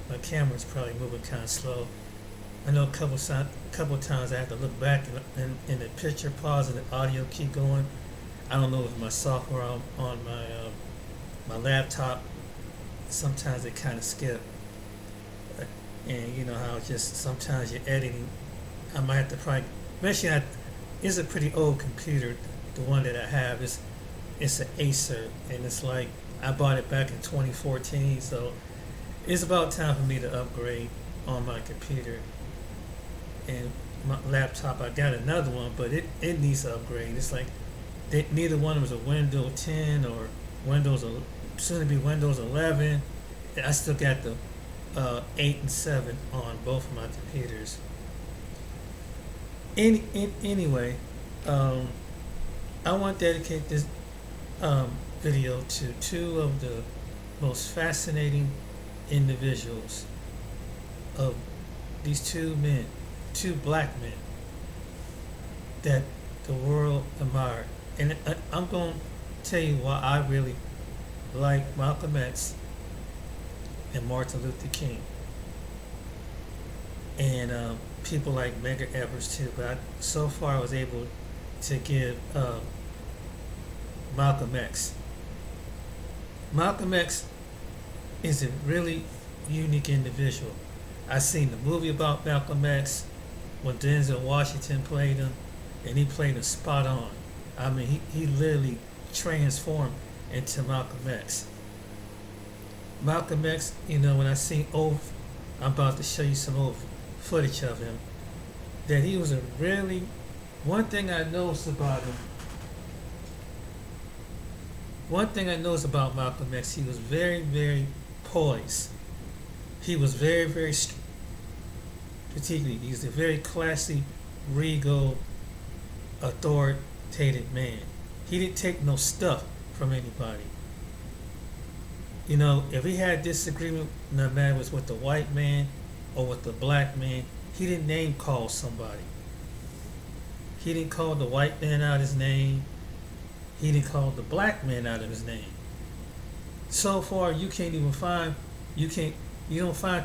my camera's probably moving kind of slow. I know couple times I have to look back and the picture pause and the audio keep going. I don't know if my software on my laptop sometimes it kind of skip. And you know how just sometimes you're editing. I might have to probably mention it's a pretty old computer. The one that I have is it's an Acer, and it's like I bought it back in 2014, so it's about time for me to upgrade on my computer and my laptop. I got another one, but it needs to upgrade. It's like neither one was a Windows 10 or Windows soon to be Windows 11. I still got the 8 and 7 on both of my computers. Anyway, I want to dedicate this video to two of the most fascinating individuals of these two black men that the world admired. And I'm going to tell you why I really like Malcolm X and Martin Luther King. And people like Medgar Evers too, but so far I was able to give Malcolm X. Malcolm X is a really unique individual. I seen the movie about Malcolm X when Denzel Washington played him, and he played him spot on. I mean, he literally transformed into Malcolm X. Malcolm X, you know, when I seen I'm about to show you some old footage of him, that he was a really, one thing I noticed about Malcolm X, he was very, very poised. He was very, very strategic. He's a very classy, regal, authoritative man. He didn't take no stuff from anybody. You know, if he had disagreement, no matter was with the white man or with the black man, he didn't name call somebody. He didn't call the white man out his name. He didn't call the black man out of his name. So far, you don't find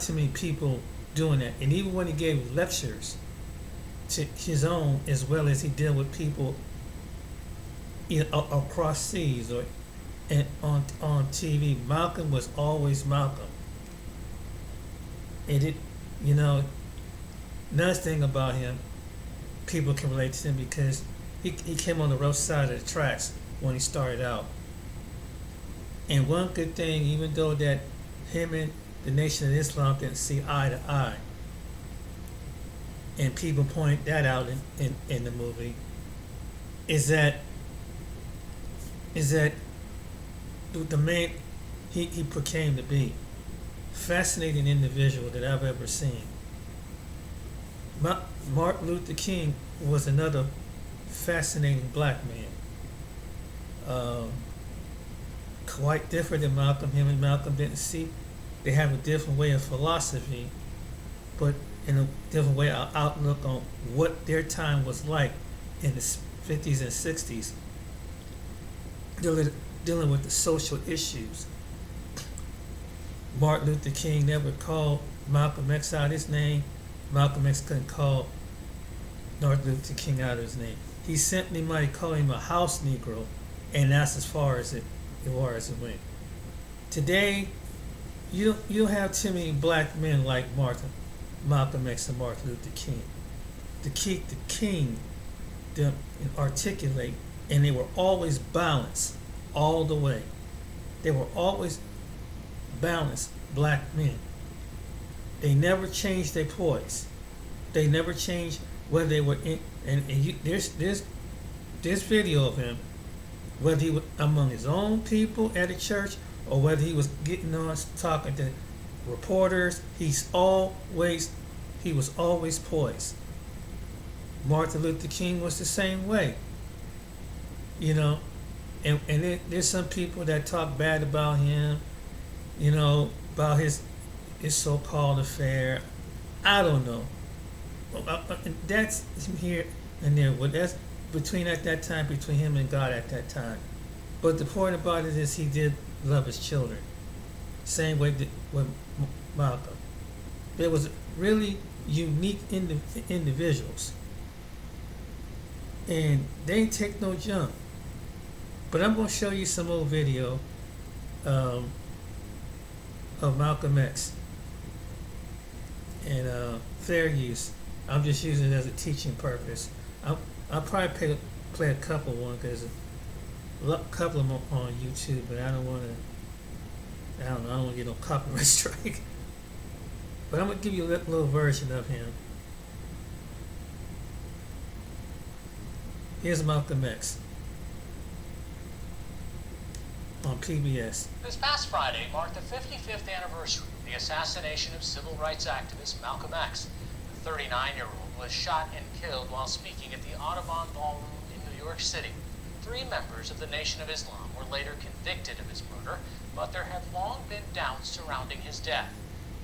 too many people doing that. And even when he gave lectures to his own, as well as he dealt with people across seas or on TV, Malcolm was always Malcolm. And another thing about him, people can relate to him because he came on the rough side of the tracks when he started out. And one good thing, even though that him and the Nation of Islam didn't see eye to eye, and people point that out in the movie, is that the man he proclaimed to be. Fascinating individual that I've ever seen. Martin Luther King was another fascinating black man. Quite different than Malcolm. Him and Malcolm didn't see. They have a different way of philosophy, but in a different way of outlook on what their time was like in the 50s and 60s, dealing with the social issues. Martin Luther King never called Malcolm X out his name. Malcolm X couldn't call Martin Luther King out of his name. He simply might call him a house Negro, and that's as far as it went. Today, you don't have too many black men like Malcolm X and Martin Luther King. To keep the king, them and articulate, and they were always balanced all the way. They were always balanced black men. They never changed their poise. They never changed whether they were in. There's video of him, whether he was among his own people at a church or whether he was getting on talking to reporters. He was always poised. Martin Luther King was the same way. And there's some people that talk bad about him, about his so-called affair. I don't know. That's here and there. Well, that's at that time between him and God at that time. But the point about it is he did love his children. same way with Malcolm. There was really unique individuals, and they ain't take no jump. But I'm gonna show you some old video um, of Malcolm X and fair use. I'm just using it as a teaching purpose. I'll probably play a couple one because a couple of them on YouTube, but I don't want to. I don't know. I don't want to get no copyright strike. But I'm gonna give you a little version of him. Here's Malcolm X on PBS. This past Friday marked the 55th anniversary of the assassination of civil rights activist Malcolm X. The 39-year-old was shot and killed while speaking at the Audubon Ballroom in New York City. 3 members of the Nation of Islam were later convicted of his murder, but there have long been doubts surrounding his death.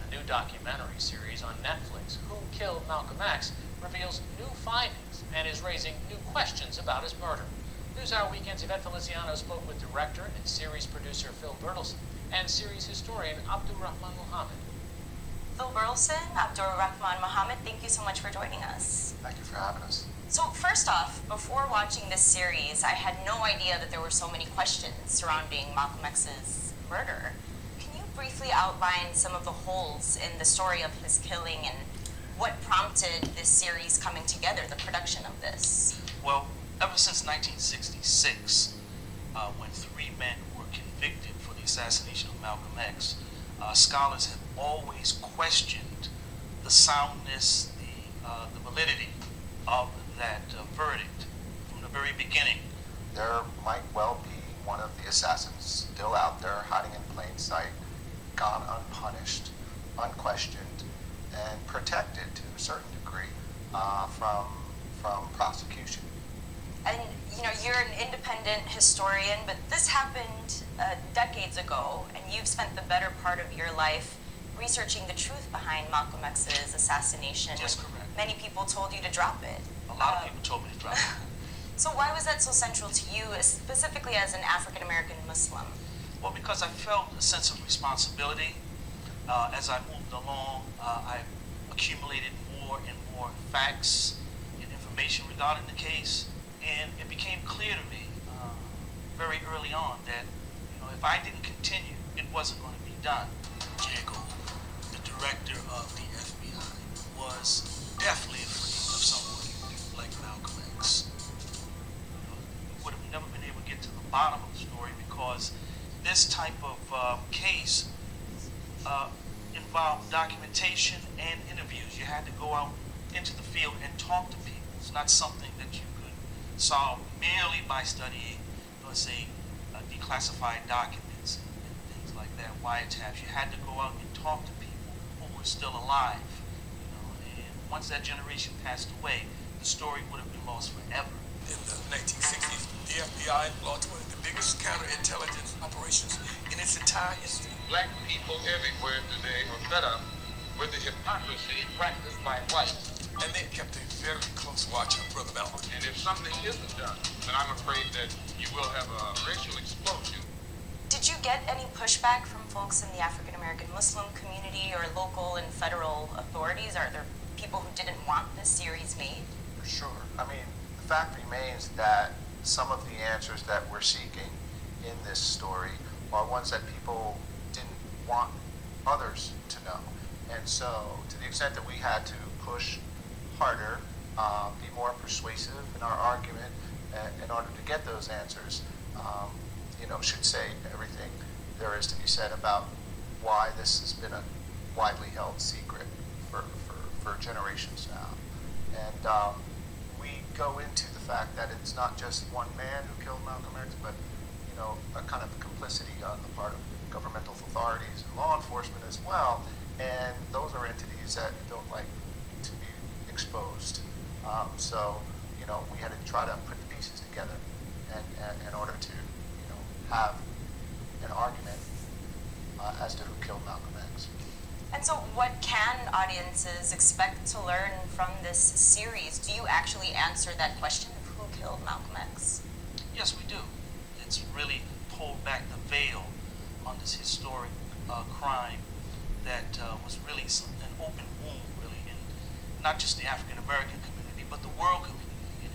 A new documentary series on Netflix, Who Killed Malcolm X, reveals new findings and is raising new questions about his murder. NewsHour Weekend's Yvette Feliciano spoke with director and series producer Phil Bertelsen and series historian Abdurrahman Muhammad. Phil Bertelsen, Abdurrahman Muhammad, thank you so much for joining us. Thank you for having us. So first off, before watching this series, I had no idea that there were so many questions surrounding Malcolm X's murder. Can you briefly outline some of the holes in the story of his killing and what prompted this series coming together, the production of this? Well, ever since 1966, when 3 men were convicted for the assassination of Malcolm X, scholars have always questioned the soundness, the validity of that verdict from the very beginning. There might well be one of the assassins still out there hiding in plain sight, gone unpunished, unquestioned, and protected to a certain degree from prosecution. And you know, you're an independent historian, but this happened decades ago, and you've spent the better part of your life researching the truth behind Malcolm X's assassination. That's correct. Many people told you to drop it. A lot of people told me to drop it. So why was that so central to you, specifically as an African American Muslim? Well, because I felt a sense of responsibility. As I moved along, I accumulated more and more facts and information regarding the case, and it became clear to me very early on that, if I didn't continue, it wasn't going to be done. Jago, the director of the FBI, was definitely afraid of someone like Malcolm X. We would have never been able to get to the bottom of the story because this type of case involved documentation and interviews. You had to go out into the field and talk to people. It's not something that you could solve merely by studying, let's say, declassified documents and things like that, wiretaps. You had to go out and talk to people who were still alive. And once that generation passed away, the story would have been lost forever. In the 1960s, the FBI launched one of the biggest counterintelligence operations in its entire history. Black people everywhere today are fed up with the hypocrisy practiced by whites. And they kept a very close watch on Brother Malcolm. And if something isn't done, then I'm afraid that you will have a racial explosion. Did you get any pushback from folks in the African American Muslim community or local and federal authorities? Are there people who didn't want this series made? For sure. I mean, the fact remains that some of the answers that we're seeking in this story are ones that people didn't want others to know. And so, to the extent that we had to push harder, be more persuasive in our argument in order to get those answers, should say everything there is to be said about why this has been a widely held secret for generations now. And we go into the fact that it's not just one man who killed Malcolm X, but a kind of complicity on the part of governmental authorities and law enforcement as well. And those are entities that don't like to be exposed. So we had to try to put the pieces together and in order to have an argument as to who killed Malcolm X. And so what can audiences expect to learn from this series? Do you actually answer that question of who killed Malcolm X? Yes, we do. It's really pulled back the veil on this historic crime that was really an open wound, really, in not just the African American community, but the world community. And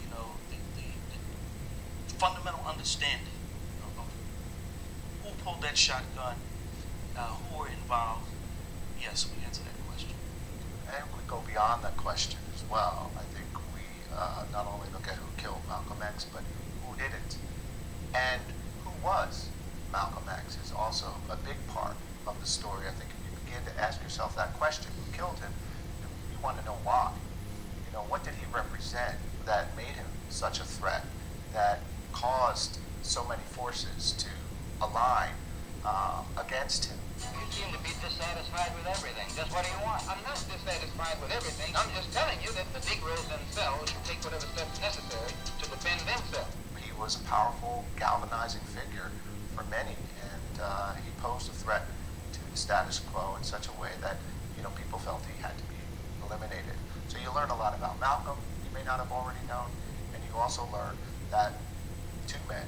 the fundamental understanding of who pulled that shotgun, who were involved. Yes, we answer that question. And we go beyond that question as well. I think we not only look at who killed Malcolm X, but who didn't. And who was Malcolm X is also a big part of the story. I think if you begin to ask yourself that question, who killed him, you want to know why. You know, what did he represent that made him such a threat, that caused so many forces to align against him? You seem to be dissatisfied with everything. Just what do you want? I'm not dissatisfied with everything. I'm just telling you that the Negroes themselves should take whatever steps necessary to defend themselves. He was a powerful, galvanizing figure for many, and he posed a threat to the status quo in such a way that, you know, people felt he had to be eliminated. So you learn a lot about Malcolm you may not have already known, and you also learn that two men,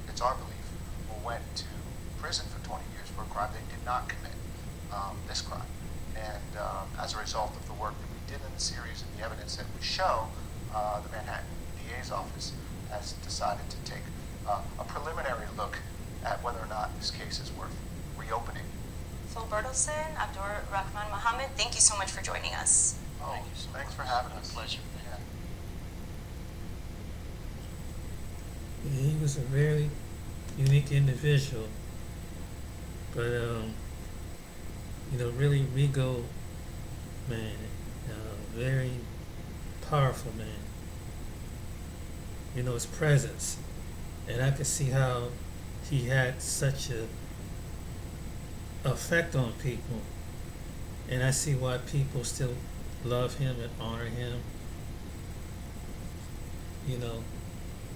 it's our belief, who went to prison for 20 years for a crime they did not commit, this crime. And as a result of the work that we did in the series and the evidence that we show, the Manhattan DA's office has decided to take a preliminary look at whether or not this case is worth reopening. Phil Bertelson, Abdur Rahman Mohammed, thank you so much for joining us. Oh, Thank you so thanks much. for having It's us. a pleasure. Yeah. He was a very unique individual, but really regal man, very powerful man. You know, his presence, and I could see how he had such a effect on people, and I see why people still love him and honor him. You know,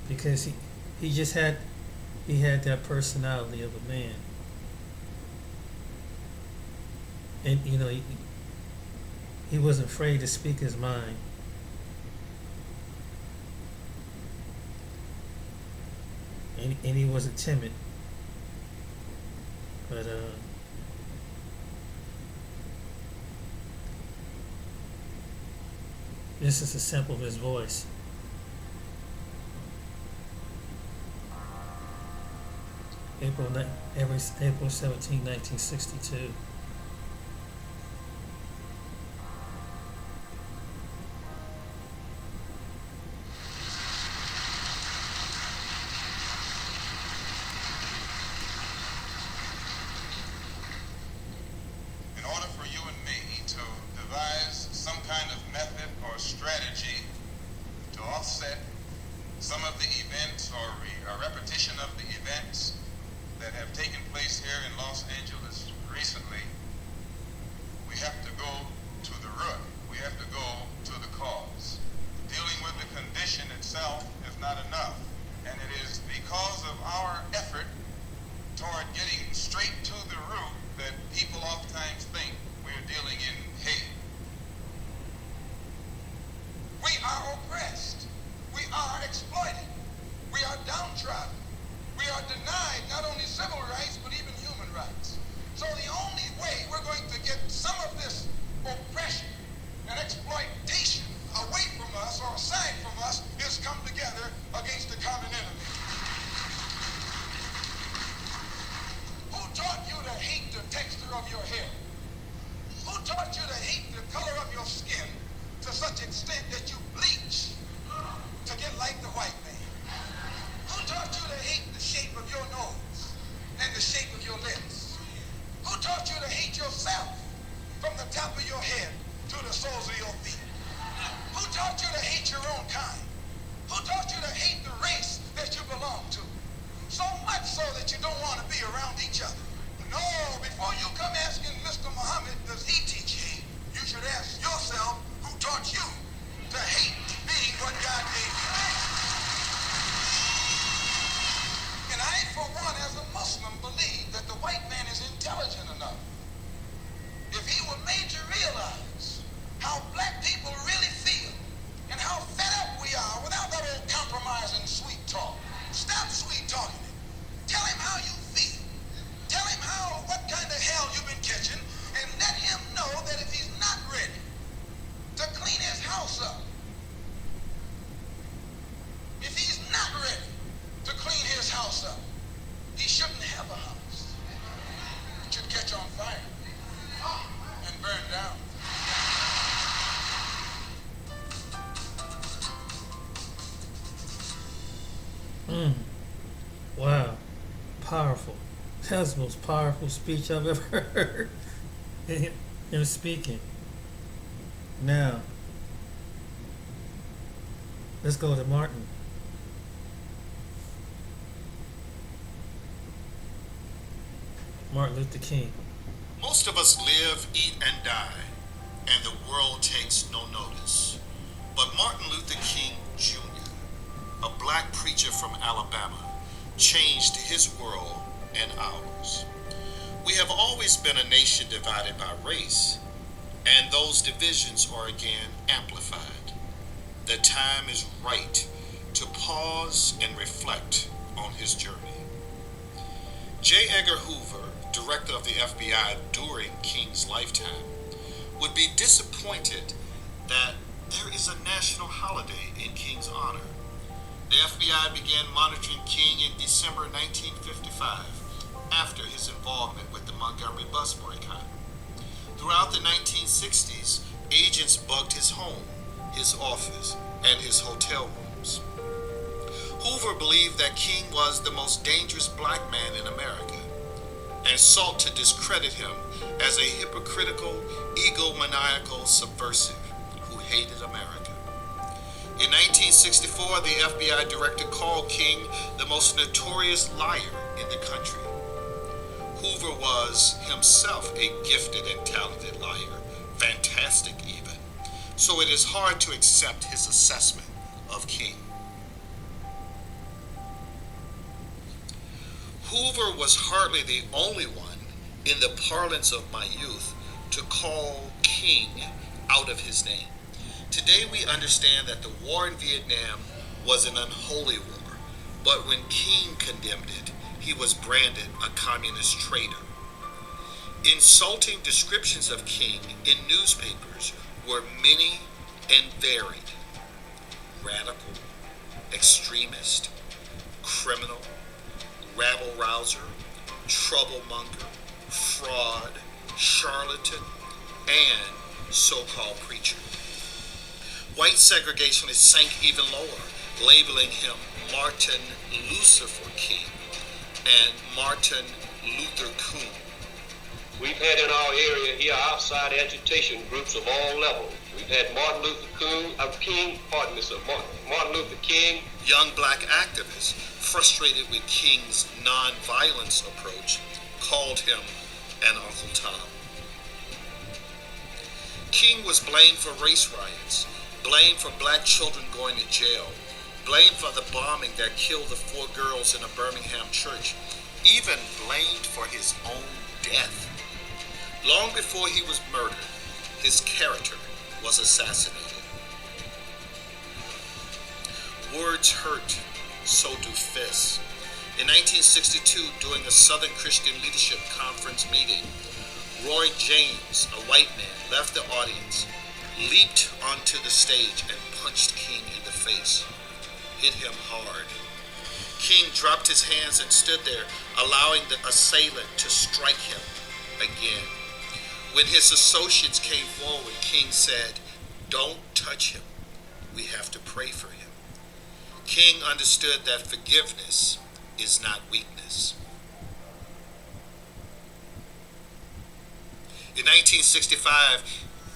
because he just had that personality of a man, and you know he wasn't afraid to speak his mind. And he wasn't timid, but this is a sample of his voice. April 17, 1962. In order for you and me to devise some kind of method or strategy to offset some of the events or a repetition of the events that have taken place here in Los Angeles recently, we have to go to the root. We have to go to the cause. Dealing with the condition itself is not enough, and it is because of our effort toward getting straight to the root that people oftentimes think we're dealing in hate. We are oppressed. We are exploited. We are downtrodden. We are denied not only civil rights, but even human rights. So the only way we're going to get some of this oppression and exploitation away from us or aside from us is come together against the common enemy. Who taught you to hate the texture of your hair? Who taught you to hate the color of your skin to such extent that you bleach to get like the white man? Who taught you to hate the shape of your nose and the shape of your lips? Who taught you to hate yourself from the top of your head to the soles of your feet? Who taught you to hate your own kind? Who taught you to hate the race that you belong to? So much so that you don't want to be around each other. No, before you come asking Mr. Muhammad, does he teach hate? You should ask yourself, who taught you to hate being what God gave you? And I, for one, as a Muslim, believe that the white man is intelligent enough. If he were made to realize how black people really feel and how fed up we are without that old compromising sweet talk. Stop sweet talking him. Tell him how you feel. Tell him how what kind of hell you've been catching and let him know that if he's not ready to clean his house up, if he's not ready to clean his house up, he shouldn't have a house. It should catch on fire and burn down. Wow. Powerful. That's the most powerful speech I've ever heard. Him speaking. Now, let's go to Martin. Martin Luther King. Most of us live, eat, and die, and the world takes no notice. But Martin Luther King Jr., a black preacher from Alabama, changed his world and ours. We have always been a nation divided by race, and those divisions are again amplified. The time is right to pause and reflect on his journey. J. Edgar Hoover, director of the FBI during King's lifetime, would be disappointed that there is a national holiday in King's honor. The FBI began monitoring King in December 1955 after his involvement with the Montgomery bus boycott. Throughout the 1960s, agents bugged his home, his office, and his hotel rooms. Hoover believed that King was the most dangerous black man in America and sought to discredit him as a hypocritical, egomaniacal subversive who hated America. In 1964, the FBI director called King the most notorious liar in the country. Hoover was himself a gifted and talented liar, fantastic even, so it is hard to accept his assessment of King. Hoover was hardly the only one, in the parlance of my youth, to call King out of his name. Today we understand that the war in Vietnam was an unholy war, but when King condemned it, he was branded a communist traitor. Insulting descriptions of King in newspapers were many and varied. Radical, extremist, criminal, rabble-rouser, troublemonger, fraud, charlatan, and so-called preacher. White segregationists sank even lower, labeling him Martin Lucifer King and Martin Luther Coon. We've had in our area here outside agitation groups of all levels. We've had Martin Luther King. Young black activists, frustrated with King's non-violence approach, called him an Uncle Tom. King was blamed for race riots, blamed for black children going to jail, blamed for the bombing that killed the 4 girls in a Birmingham church, even blamed for his own death. Long before he was murdered, his character was assassinated. Words hurt, so do fists. In 1962, during a Southern Christian Leadership Conference meeting, Roy James, a white man, left the audience, leaped onto the stage, and punched King in the face, hit him hard. King dropped his hands and stood there, allowing the assailant to strike him again. When his associates came forward, King said, "Don't touch him. We have to pray for him." King understood that forgiveness is not weakness. In 1965,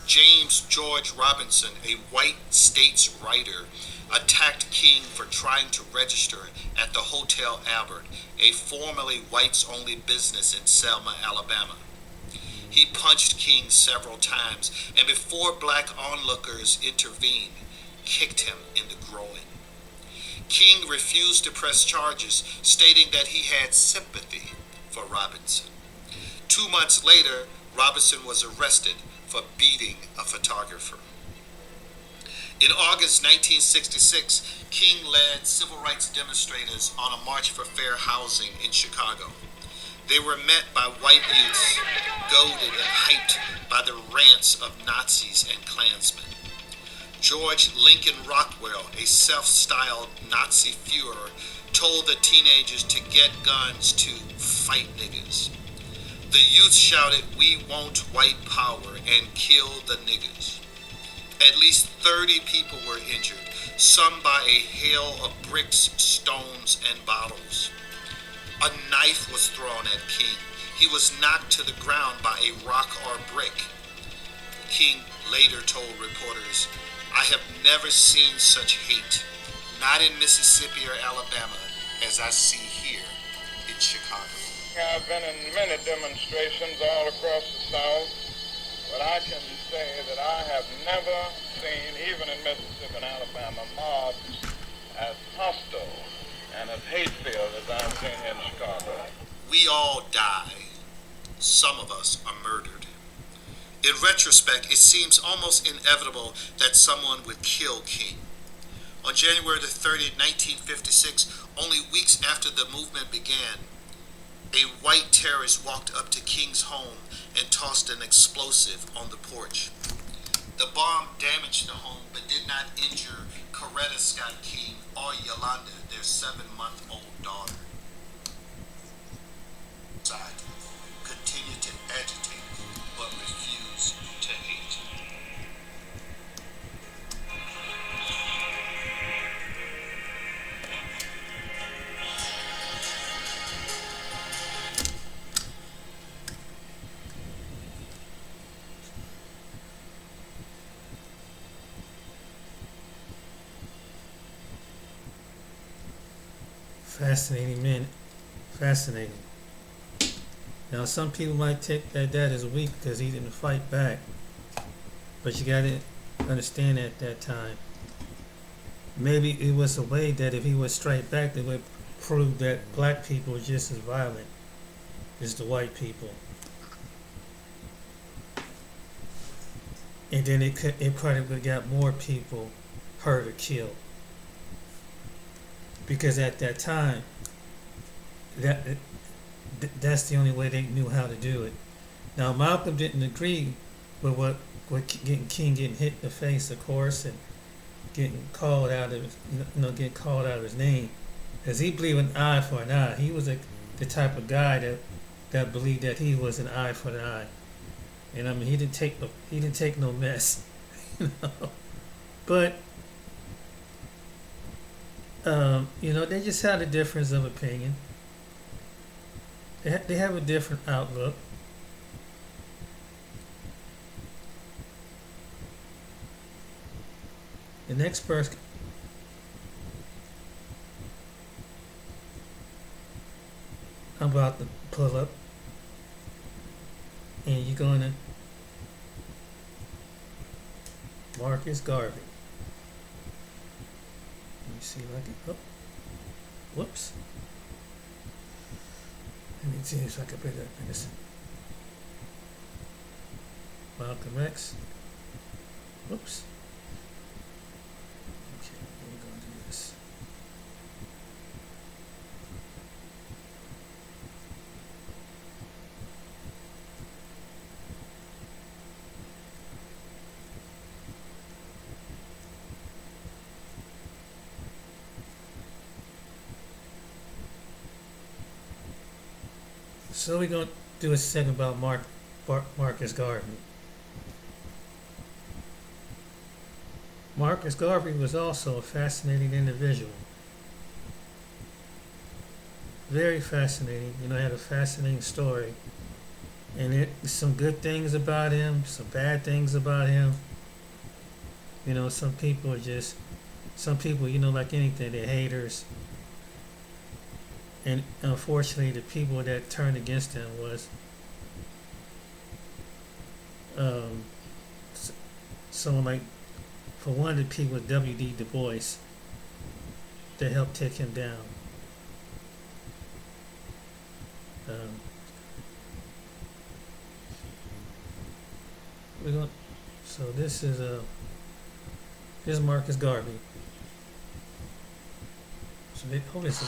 James George Robinson, a white states writer, attacked King for trying to register at the Hotel Albert, a formerly whites-only business in Selma, Alabama. He punched King several times, and before black onlookers intervened, kicked him in the groin. King refused to press charges, stating that he had sympathy for Robinson. 2 months later, Robinson was arrested for beating a photographer. In August 1966, King led civil rights demonstrators on a march for fair housing in Chicago. They were met by white youths, goaded and hyped by the rants of Nazis and Klansmen. George Lincoln Rockwell, a self-styled Nazi Führer, told the teenagers to get guns to fight niggas. The youth shouted, "We want white power," and kill the niggas. At least 30 people were injured, some by a hail of bricks, stones, and bottles. A knife was thrown at King. He was knocked to the ground by a rock or brick. King later told reporters, "I have never seen such hate, not in Mississippi or Alabama, as I see here in Chicago." I've been in many demonstrations all across the South, but I can say that I have never seen, even in Mississippi and Alabama, mobs as hostile and as hate-filled as I've seen in Chicago. We all die. Some of us are murdered. In retrospect, it seems almost inevitable that someone would kill King. On January the 30th, 1956, only weeks after the movement began, a white terrorist walked up to King's home and tossed an explosive on the porch. The bomb damaged the home but did not injure Coretta Scott King or Yolanda, their 7-month-old daughter. Side continue to agitate but refuse to hate. Fascinating man. Fascinating. Now, some people might take that as weak because he didn't fight back. But you got to understand at that time, maybe it was a way that if he would strike back, they would prove that black people are just as violent as the white people. And then it probably would have got more people hurt or killed. Because at that time, that's the only way they knew how to do it. Now, Malcolm didn't agree with what King getting hit in the face, of course, and getting called out of his name, because he believed an eye for an eye. He was the type of guy that believed that he was an eye for an eye, and I mean he didn't take no mess, you know. But they just had a difference of opinion. They have a different outlook. The next person, I'm about to pull up, and you're going to Marcus Garvey. Let me see if I can. Oh, whoops. Let me see if I can bring that in this. Malcolm X. Whoops. Okay, we're going to do this. So we're going to do a segment about Marcus Garvey. Marcus Garvey was also a fascinating individual. Very fascinating. Had a fascinating story. And some good things about him, some bad things about him. Some people, like anything, they're haters. And unfortunately, the people that turned against him was someone like, for one of the people, W.D. Du Bois, that helped take him down. So this is Marcus Garvey. So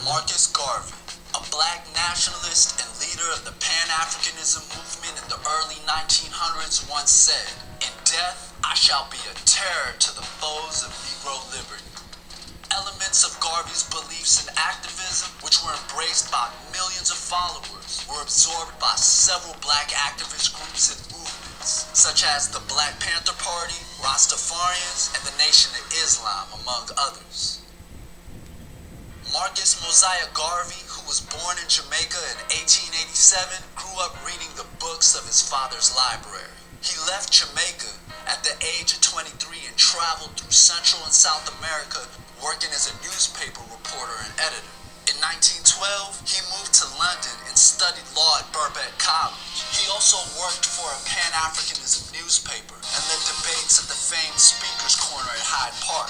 Marcus Garvey, a black nationalist and leader of the Pan-Africanism movement in the early 1900s, once said, "In death, I shall be a terror to the foes of Negro liberty." Elements of Garvey's beliefs and activism, which were embraced by millions of followers, were absorbed by several black activist groups and movements, such as the Black Panther Party, Rastafarians, and the Nation of Islam, among others. Marcus Mosiah Garvey, who was born in Jamaica in 1887, grew up reading the books of his father's library. He left Jamaica at the age of 23 and traveled through Central and South America, working as a newspaper reporter and editor. In 1912, he moved to London and studied law at Birkbeck College. He also worked for a Pan-Africanism newspaper and led debates at the famed Speaker's Corner at Hyde Park.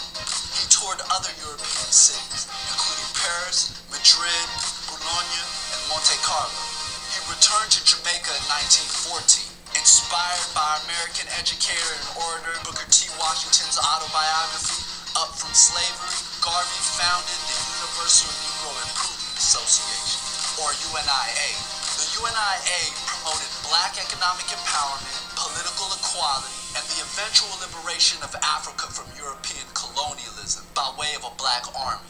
He toured other European cities, including Paris, Madrid, Bologna, and Monte Carlo. He returned to Jamaica in 1914. Inspired by American educator and orator Booker T. Washington's autobiography, Up From Slavery, Garvey founded the Universal Negro Improvement Association, or UNIA. The UNIA promoted black economic empowerment, political equality, and the eventual liberation of Africa from European colonialism by way of a black army.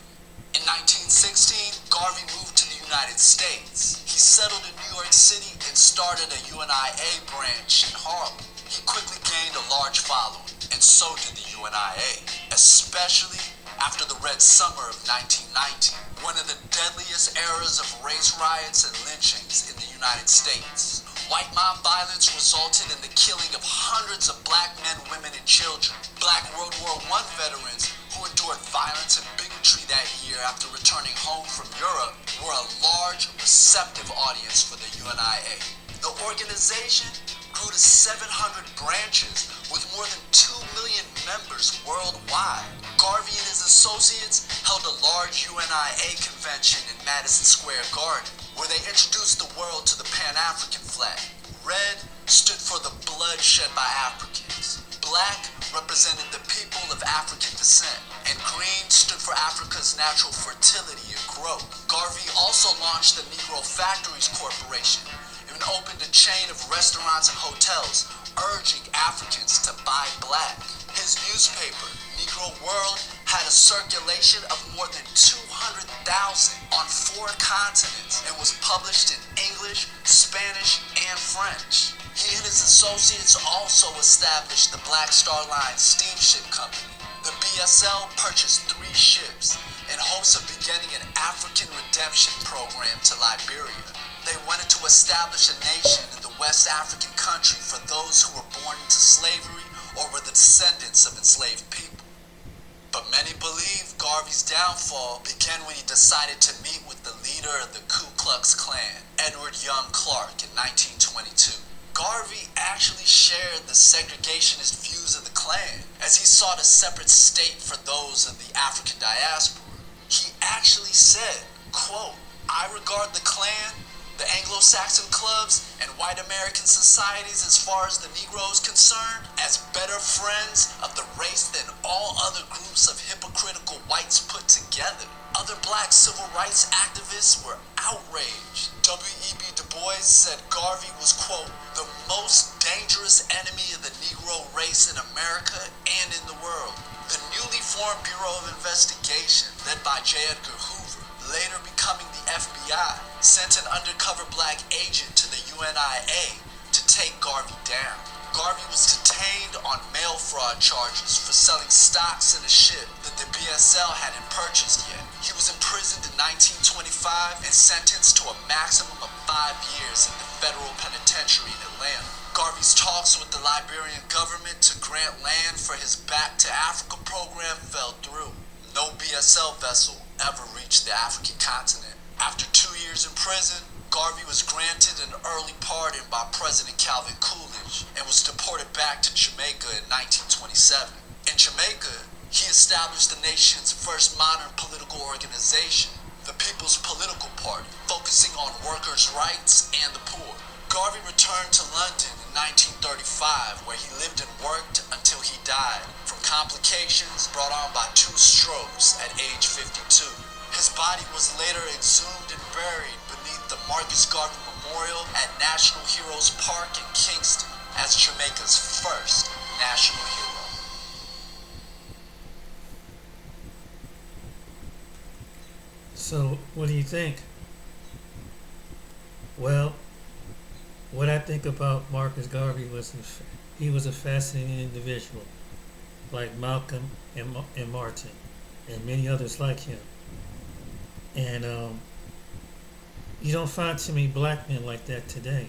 In 1916, Garvey moved to the United States. He settled in New York City and started a UNIA branch in Harlem. He quickly gained a large following, and so did the UNIA, especially after the Red Summer of 1919, one of the deadliest eras of race riots and lynchings in the United States. White mob violence resulted in the killing of hundreds of black men, women, and children. Black World War I veterans who endured violence and bigotry that year after returning home from Europe were a large, receptive audience for the UNIA. The organization grew to 700 branches with more than 2 million members worldwide. Garvey and his associates held a large UNIA convention in Madison Square Garden, where they introduced the world to the Pan-African flag. Red stood for the blood shed by Africans. Black represented the people of African descent, and green stood for Africa's natural fertility and growth. Garvey also launched the Negro Factories Corporation and opened a chain of restaurants and hotels, urging Africans to buy black. His newspaper, Negro World, had a circulation of more than 200,000 on 4 continents and was published in English, Spanish, and French. He and his associates also established the Black Star Line Steamship Company. The BSL purchased 3 ships in hopes of beginning an African redemption program to Liberia. They wanted to establish a nation in the West African country for those who were born into slavery or were the descendants of enslaved people. But many believe Garvey's downfall began when he decided to meet with the leader of the Ku Klux Klan, Edward Young Clark, in 1922. Garvey actually shared the segregationist views of the Klan, as he sought a separate state for those of the African diaspora. He actually said, quote, "I regard the Klan, the Anglo-Saxon clubs, and white American societies as far as the Negro is concerned, as better friends of the race than all other groups of hypocritical whites put together." Other black civil rights activists were outraged. W.E.B. Du Bois said Garvey was, quote, "the most dangerous enemy of the Negro race in America and in the world." The newly formed Bureau of Investigation, led by J. Edgar Hoover, later becoming the FBI, sent an undercover black agent to the UNIA to take Garvey down. Garvey was detained on mail fraud charges for selling stocks in a ship that the BSL hadn't purchased yet. He was imprisoned in 1925 and sentenced to a maximum of 5 years in the federal penitentiary in Atlanta. Garvey's talks with the Liberian government to grant land for his Back to Africa program fell through. No BSL vessel ever reached the African continent. After 2 years in prison, Garvey was granted an early pardon by President Calvin Coolidge and was deported back to Jamaica in 1927. In Jamaica, he established the nation's first modern political organization, the People's Political Party, focusing on workers' rights and the poor. Garvey returned to London in 1935, where he lived and worked until he died from complications brought on by 2 strokes at age 52. His body was later exhumed and buried beneath the Marcus Garvey Memorial Memorial at National Heroes Park in Kingston as Jamaica's first national hero. So, what do you think? Well, what I think about Marcus Garvey was he was a fascinating individual, like Malcolm and Martin, and many others like him. And you don't find too many black men like that today.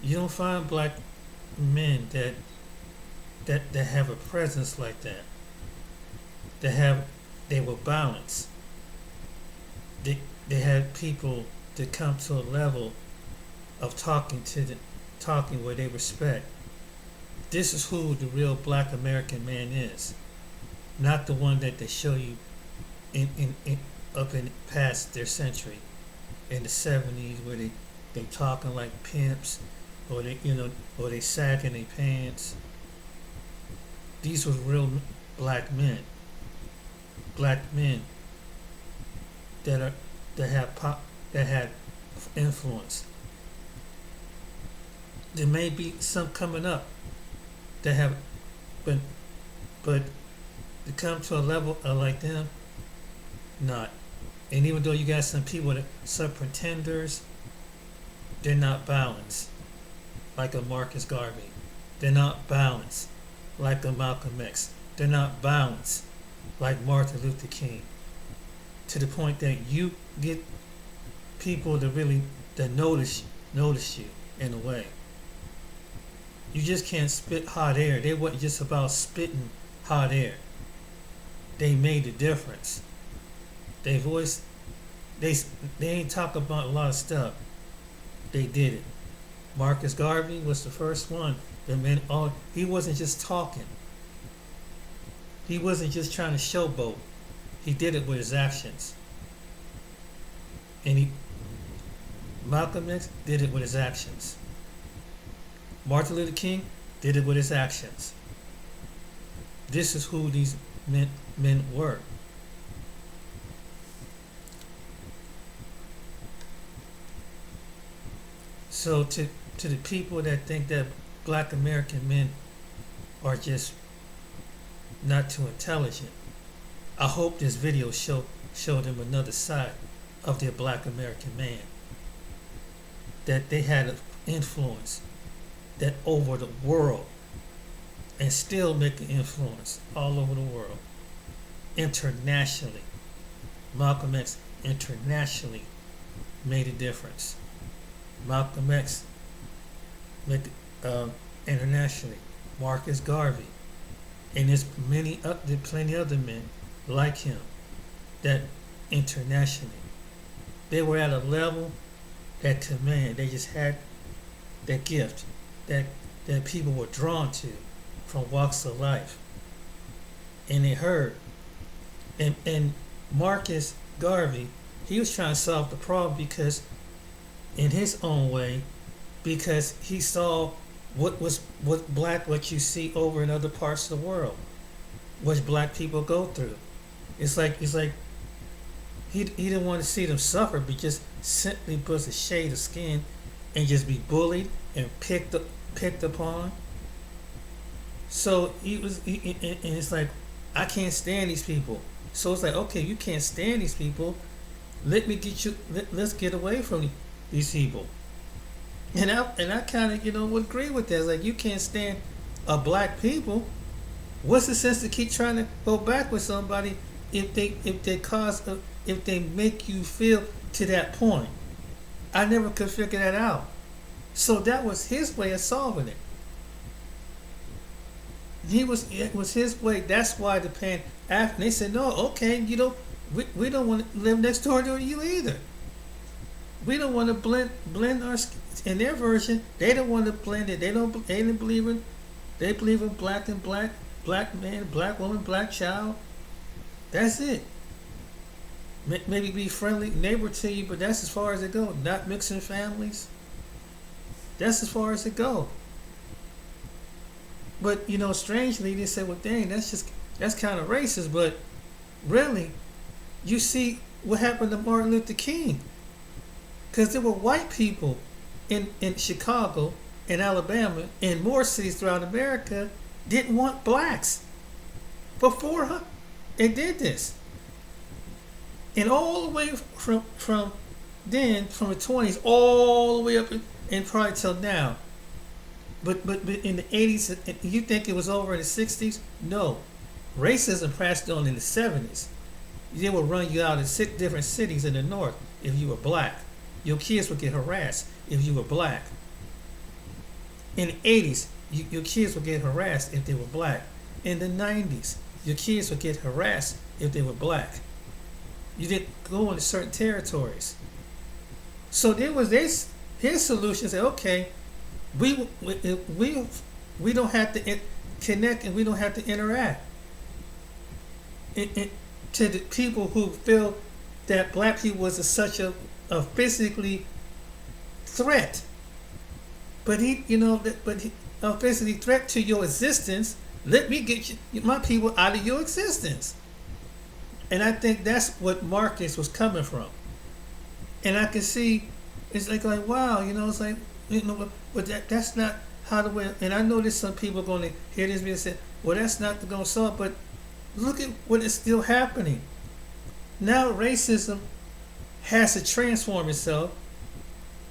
You don't find black men that have a presence like that. They were balanced. They had people to come to a level of talking where they respect. This is who the real black American man is, not the one that they show you in up in past their century, in the 70s, where they talking like pimps, or they sagging their pants. These were real black men that had influence. There may be some coming up that have, but to come to a level like them, not. And even though you got some people some pretenders, they're not balanced like a Marcus Garvey. They're not balanced like a Malcolm X. They're not balanced like Martin Luther King. To the point that you get people that notice you in a way. You just can't spit hot air. They weren't just about spitting hot air. They made a difference. They ain't talk about a lot of stuff. They did it. Marcus Garvey was the first one. He wasn't just talking. He wasn't just trying to showboat. He did it with his actions. And Malcolm X did it with his actions. Martin Luther King did it with his actions. This is who these men were. So to the people that think that black American men are just not too intelligent, I hope this video showed them another side of their black American man. That they had an influence that over the world, and still make an influence all over the world, internationally. Malcolm X internationally made a difference. Malcolm X made internationally. Marcus Garvey, and there's plenty other men like him that internationally they were at a level that command. They just had that gift that people were drawn to from walks of life, and they heard. And Marcus Garvey, he was trying to solve the problem because, in his own way, because he saw what you see over in other parts of the world, what black people go through. It's like he didn't want to see them suffer, but just simply put a shade of skin and just be bullied and picked upon. So and it's like, I can't stand these people. So it's like, okay, you can't stand these people. Let's get away from these people. And I kind of would agree with that. It's like, you can't stand a black people. What's the sense to keep trying to go back with somebody if they make you feel to that point? I never could figure that out. So that was his way of solving it. It was his way. That's why the after they said, no, okay, we don't want to live next door to you either. We don't want to blend our, in their version, they don't want to blend it. They didn't believe in, they believe in black and black man, black woman, black child. That's it. Maybe be friendly neighbor to you, but that's as far as it goes. Not mixing families. That's as far as it goes. But strangely, they say, well, dang, that's kind of racist. But really, you see what happened to Martin Luther King. Because there were white people in Chicago and Alabama and more cities throughout America didn't want blacks. Before they did this. And all the way from then, from the 20s, all the way up and probably till now. But in the 80s, you think it was over in the 60s? No. Racism passed on in the 70s. They would run you out of different cities in the north if you were black. Your kids would get harassed if you were black. In the 80s, your kids would get harassed if they were black. In the 90s, your kids would get harassed if they were black. You didn't go into certain territories. So there was his solution. Say, okay, we don't have to connect and we don't have to interact. To the people who feel that black people was such a physically threat, but a physically threat to your existence. Let me get my people out of your existence. And I think that's what Marcus was coming from. And I can see, it's like wow, it's like, but that's not how to win. And I know there's some people going to hear this and say, well, that's not going to solve. But look at what is still happening. Now racism has to transform itself.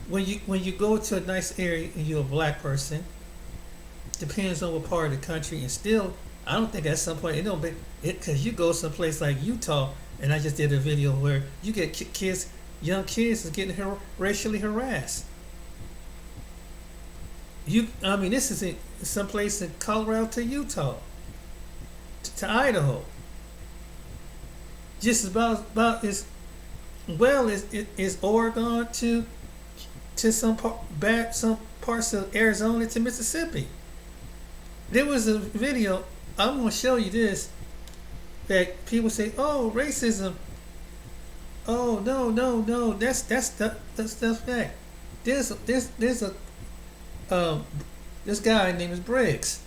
When you go to a nice area and you're a black person, depends on what part of the country, and still, I don't think at some point it don't be it because you go someplace like Utah, and I just did a video where you get young kids is getting racially harassed. This is in someplace in Colorado to Utah, to Idaho. Just about as well as Oregon to some parts of Arizona to Mississippi. There was a video, I'm going to show you this, that people say, oh, racism. Oh, no, that's fact. There's a this guy named Briggs.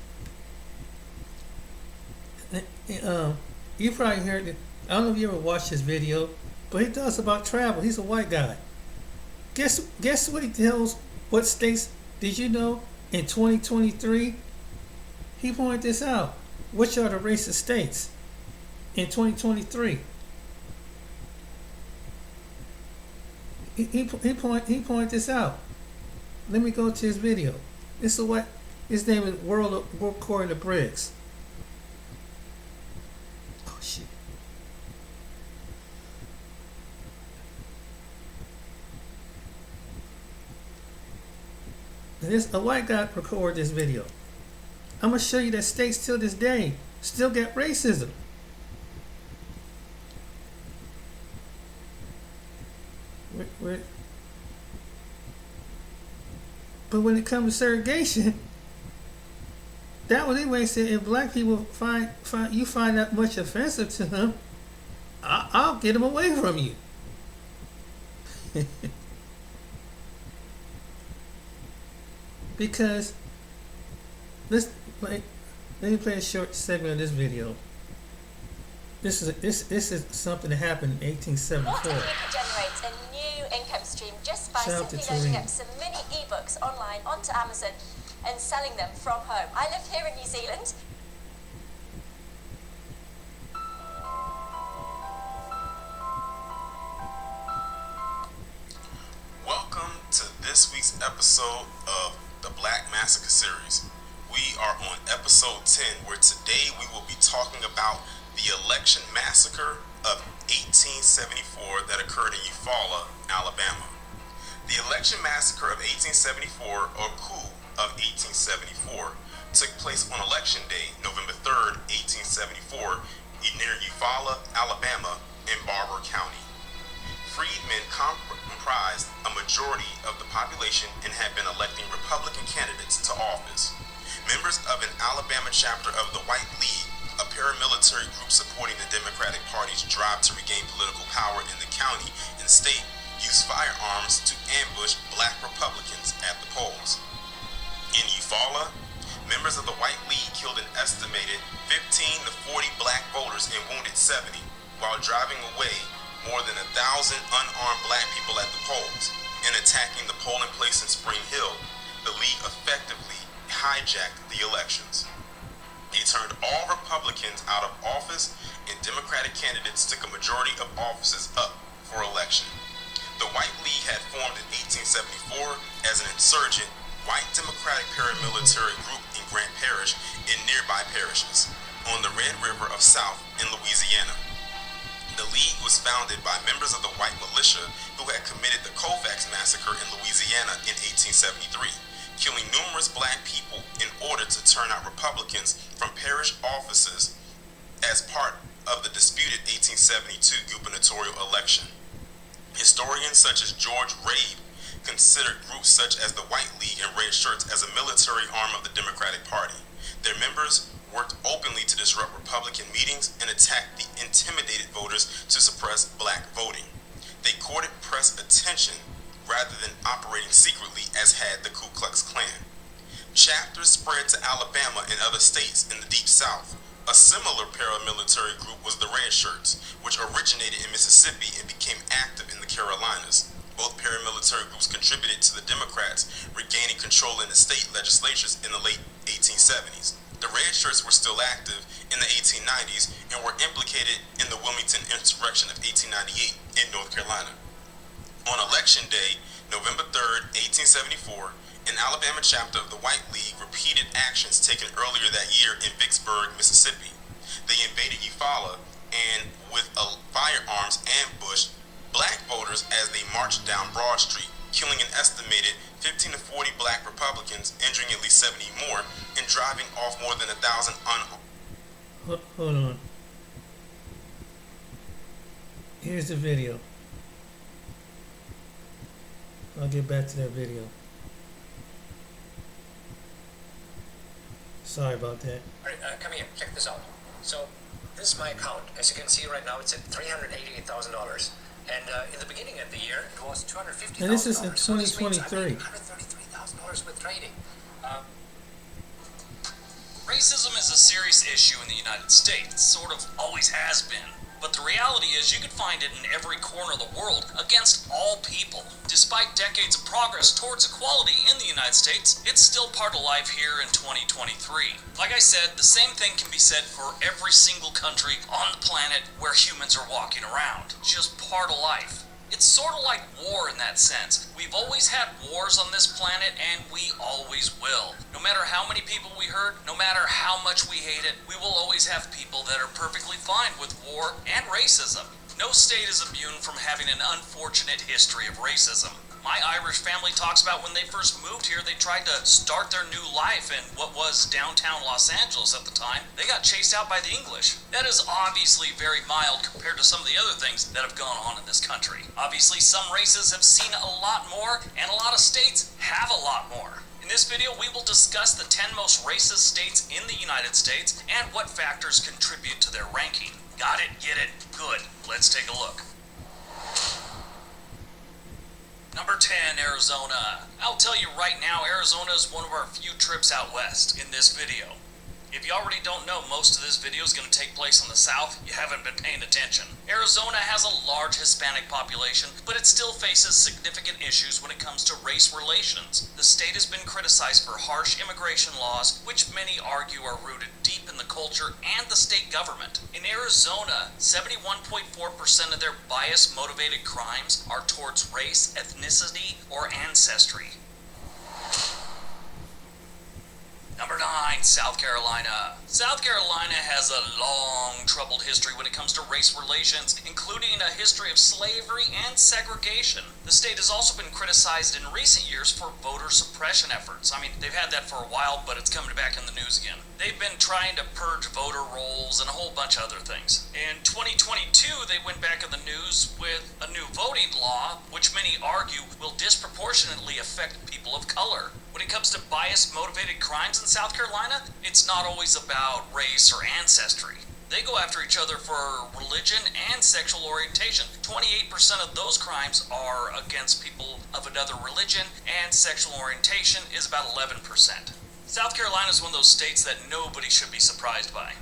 You probably heard it. I don't know if you ever watched his video, but he does about travel. He's a white guy. Guess what he tells, what states, did you know, in 2023, he pointed this out. Which are the racist states in 2023? He pointed this out. Let me go to his video. This is what his name is. World according to Briggs. Oh shit. A white guy recorded this video. I'm going to show you that states till this day still get racism. But when it comes to segregation, that was anyway said, if black people find that much offensive to them, I'll get them away from you. Because let me play a short segment of this video. This is something that happened in 1874. What if you could generate a new income stream just by simply loading up some mini ebooks online onto Amazon and selling them from home? I live here in New Zealand. Welcome to this week's episode of the Black Massacre series. We are on episode 10, where today we will be talking about the election massacre of 1874 that occurred in Eufaula, Alabama. The election massacre of 1874, or coup of 1874, took place on election day, November 3rd, 1874, near Eufaula, Alabama, in Barber County. Freedmen comprised a majority of the population and had been electing Republican candidates to office. Members of an Alabama chapter of the White League, a paramilitary group supporting the Democratic Party's drive to regain political power in the county and state, used firearms to ambush black Republicans at the polls. In Eufaula, members of the White League killed an estimated 15 to 40 black voters and wounded 70, while driving away more than 1,000 unarmed black people at the polls. in attacking the polling place in Spring Hill, the League effectively hijacked the elections. They turned all Republicans out of office, and Democratic candidates took a majority of offices up for election. The White League had formed in 1874 as an insurgent, white Democratic paramilitary group in Grant Parish and nearby parishes on the Red River of South in Louisiana. The League was founded by members of the white militia who had committed the Colfax massacre in Louisiana in 1873, killing numerous black people in order to turn out Republicans from parish offices as part of the disputed 1872 gubernatorial election. Historians such as George Rabe considered groups such as the White League and Red Shirts as a military arm of the Democratic Party. Their members worked openly to disrupt Republican meetings and attack the intimidated voters to suppress black voting. They courted press attention rather than operating secretly as had the Ku Klux Klan. Chapters spread to Alabama and other states in the Deep South. A similar paramilitary group was the Red Shirts, which originated in Mississippi and became active in the Carolinas. Both paramilitary groups contributed to the Democrats regaining control in the state legislatures in the late 1870s. The Red Shirts were still active in the 1890s and were implicated in the Wilmington insurrection of 1898 in North Carolina. On Election Day, November 3rd, 1874, an Alabama chapter of the White League repeated actions taken earlier that year in Vicksburg, Mississippi. They invaded Eufaula and, with firearms, ambushed black voters as they marched down Broad Street, killing an estimated 15 to 40 black Republicans, injuring at least 70 more, and driving off more than 1,000 unarmed. Hold on. Here's the video. I'll get back to that video. Sorry about that. All right, come here. Check this out. So, this is my account. As you can see right now, it's at $388,000. And in the beginning of the year, it was $250,000. And this is in 2023. So this means I made $133,000 with trading. Racism is a serious issue in the United States, sort of always has been. But the reality is you can find it in every corner of the world against all people. Despite decades of progress towards equality in the United States, it's still part of life here in 2023. Like I said, the same thing can be said for every single country on the planet where humans are walking around. Just part of life. It's sort of like war in that sense. We've always had wars on this planet, and we always will. No matter how many people we hurt, no matter how much we hate it, we will always have people that are perfectly fine with war and racism. No state is immune from having an unfortunate history of racism. My Irish family talks about when they first moved here, they tried to start their new life in what was downtown Los Angeles at the time. They got chased out by the English. That is obviously very mild compared to some of the other things that have gone on in this country. Obviously, some races have seen a lot more, and a lot of states have a lot more. In this video, we will discuss the 10 most racist states in the United States and what factors contribute to their ranking. Got it? Get it? Good. Let's take a look. Number 10, Arizona. I'll tell you right now, Arizona is one of our few trips out west in this video. If you already don't know, most of this video is going to take place in the South. You haven't been paying attention. Arizona has a large Hispanic population, but it still faces significant issues when it comes to race relations. The state has been criticized for harsh immigration laws, which many argue are rooted deep in the culture and the state government. In Arizona, 71.4% of their bias-motivated crimes are towards race, ethnicity, or ancestry. Number 9, South Carolina. South Carolina has a long, troubled history when it comes to race relations, including a history of slavery and segregation. The state has also been criticized in recent years for voter suppression efforts. I mean, they've had that for a while, but it's coming back in the news again. They've been trying to purge voter rolls and a whole bunch of other things. In 2022, they went back in the news with a new voting law, which many argue will disproportionately affect people of color. When it comes to bias-motivated crimes in South Carolina, it's not always about race or ancestry. They go after each other for religion and sexual orientation. 28% of those crimes are against people of another religion, and sexual orientation is about 11%. South Carolina is one of those states that nobody should be surprised by.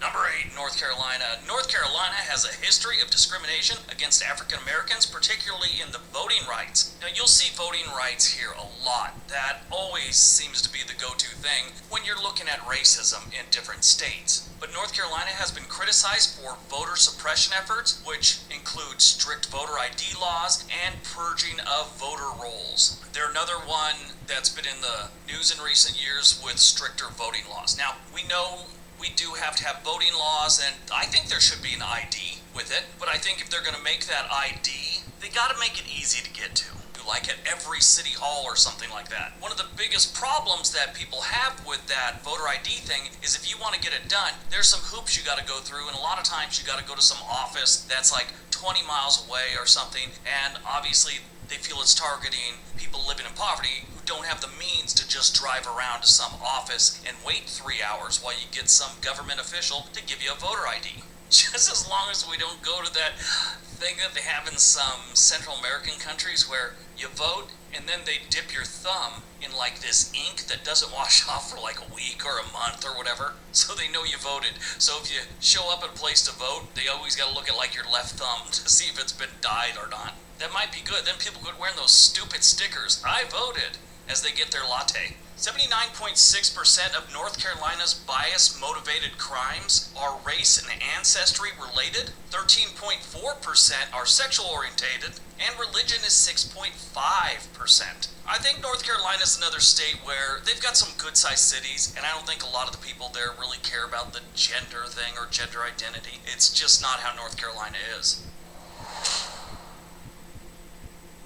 Number 8, North Carolina. North Carolina has a history of discrimination against African Americans, particularly in the voting rights. Now, you'll see voting rights here a lot. That always seems to be the go-to thing when you're looking at racism in different states. But North Carolina has been criticized for voter suppression efforts, which include strict voter ID laws and purging of voter rolls. They're another one that's been in the news in recent years with stricter voting laws. Now, we know we do have to have voting laws, and I think there should be an ID with it, but I think if they're going to make that ID, they got to make it easy to get to. Like at every city hall or something like that. One of the biggest problems that people have with that voter ID thing is if you want to get it done, there's some hoops you got to go through, and a lot of times you got to go to some office that's like 20 miles away or something, and obviously they feel it's targeting people living in poverty who don't have the means to just drive around to some office and wait 3 hours while you get some government official to give you a voter ID. Just as long as we don't go to that thing that they have in some Central American countries where you vote and then they dip your thumb in like this ink that doesn't wash off for like a week or a month or whatever, so they know you voted. So if you show up at a place to vote, they always got to look at like your left thumb to see if it's been dyed or not. That might be good. Then people quit wearing those stupid stickers, "I voted," as they get their latte. 79.6% of North Carolina's bias-motivated crimes are race and ancestry related. 13.4% are sexual orientated, and religion is 6.5%. I think North Carolina is another state where they've got some good-sized cities, and I don't think a lot of the people there really care about the gender thing or gender identity. It's just not how North Carolina is.